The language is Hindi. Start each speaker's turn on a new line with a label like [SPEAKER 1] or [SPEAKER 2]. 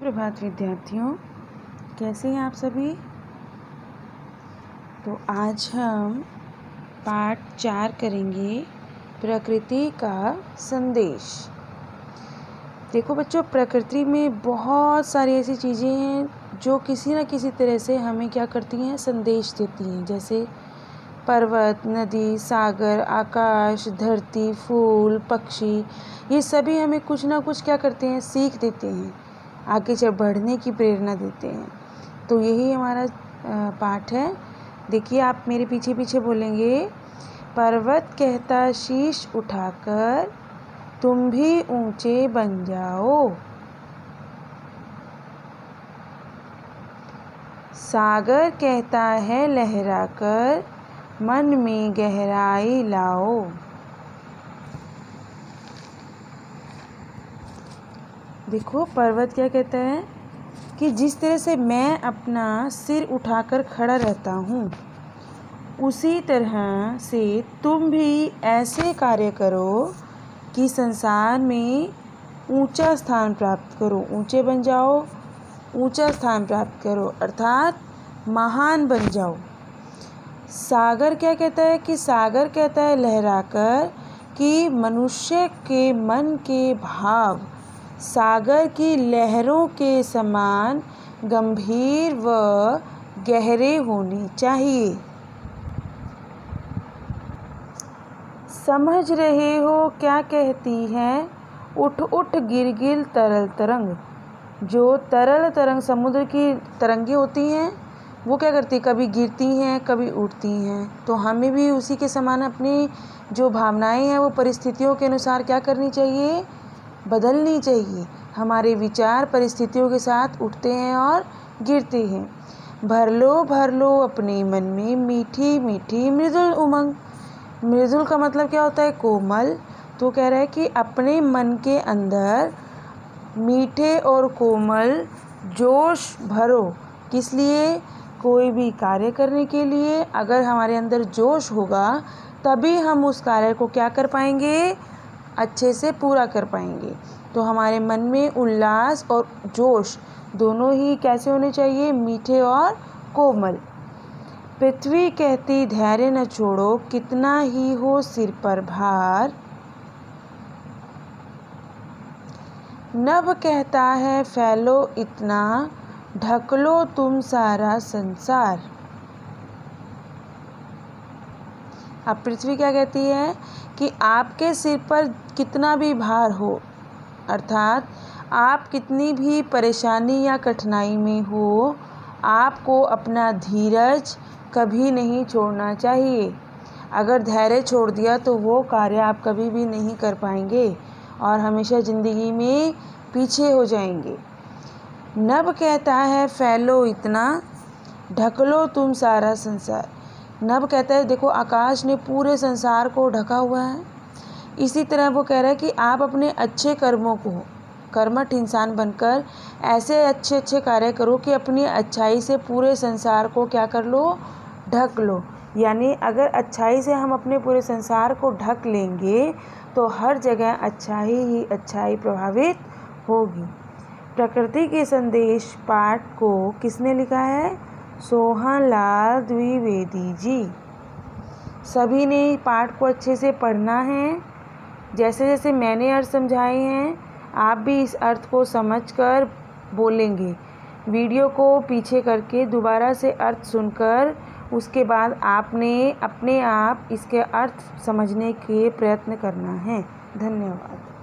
[SPEAKER 1] सुप्रभात विद्यार्थियों, कैसे हैं आप सभी। तो आज हम पाठ 4 करेंगे, प्रकृति का संदेश। देखो बच्चों, प्रकृति में बहुत सारी ऐसी चीज़ें हैं जो किसी न किसी तरह से हमें क्या करती हैं, संदेश देती हैं। जैसे पर्वत, नदी, सागर, आकाश, धरती, फूल, पक्षी, ये सभी हमें कुछ ना कुछ क्या करते हैं, सीख देते हैं, आगे चल बढ़ने की प्रेरणा देते हैं। तो यही हमारा पाठ है। देखिए, आप मेरे पीछे पीछे बोलेंगे, पर्वत कहता शीश उठाकर तुम भी ऊंचे बन जाओ। सागर कहता है लहराकर मन में गहराई लाओ। देखो, पर्वत क्या कहता है कि जिस तरह से मैं अपना सिर उठाकर खड़ा रहता हूँ, उसी तरह से तुम भी ऐसे कार्य करो कि संसार में ऊंचा स्थान प्राप्त करो, ऊंचे बन जाओ, ऊंचा स्थान प्राप्त करो, अर्थात महान बन जाओ। सागर क्या कहता है कि सागर कहता है लहराकर कि मनुष्य के मन के भाव सागर की लहरों के समान गंभीर व गहरे होने चाहिए। समझ रहे हो क्या कहती है, उठ उठ गिर गिर तरल तरंग। जो तरल तरंग समुद्र की तरंगें होती हैं, वो क्या करती, कभी गिरती हैं, कभी उठती हैं। तो हमें भी उसी के समान अपनी जो भावनाएं हैं वो परिस्थितियों के अनुसार क्या करनी चाहिए, बदलनी चाहिए। हमारे विचार परिस्थितियों के साथ उठते हैं और गिरते हैं। भर लो अपने मन में मीठी मीठी मृदुल उमंग। मृदुल का मतलब क्या होता है, कोमल। तो कह रहा है कि अपने मन के अंदर मीठे और कोमल जोश भरो। किस लिए, कोई भी कार्य करने के लिए अगर हमारे अंदर जोश होगा तभी हम उस कार्य को क्या कर पाएंगे, अच्छे से पूरा कर पाएंगे। तो हमारे मन में उल्लास और जोश दोनों ही कैसे होने चाहिए, मीठे और कोमल। पृथ्वी कहती धैर्य न छोड़ो, कितना ही हो सिर पर भार। नभ कहता है फैलो इतना, ढक लो तुम सारा संसार। अब पृथ्वी क्या कहती है कि आपके सिर पर कितना भी भार हो, अर्थात आप कितनी भी परेशानी या कठिनाई में हो, आपको अपना धीरज कभी नहीं छोड़ना चाहिए। अगर धैर्य छोड़ दिया तो वो कार्य आप कभी भी नहीं कर पाएंगे और हमेशा ज़िंदगी में पीछे हो जाएंगे। नभ कहता है फैलो इतना, ढक लो तुम सारा संसार। नभ कहता है, देखो आकाश ने पूरे संसार को ढका हुआ है। इसी तरह वो कह रहा है कि आप अपने अच्छे कर्मों को, कर्मठ इंसान बनकर ऐसे अच्छे अच्छे कार्य करो कि अपनी अच्छाई से पूरे संसार को क्या कर लो, ढक लो। यानी अगर अच्छाई से हम अपने पूरे संसार को ढक लेंगे तो हर जगह अच्छाई ही अच्छाई प्रभावित होगी। प्रकृति के संदेश पाठ को किसने लिखा है, सोहनलाल द्विवेदी जी। सभी ने पाठ को अच्छे से पढ़ना है। जैसे जैसे मैंने अर्थ समझाए हैं, आप भी इस अर्थ को समझकर बोलेंगे। वीडियो को पीछे करके दोबारा से अर्थ सुनकर उसके बाद आपने अपने आप इसके अर्थ समझने के प्रयत्न करना है। धन्यवाद।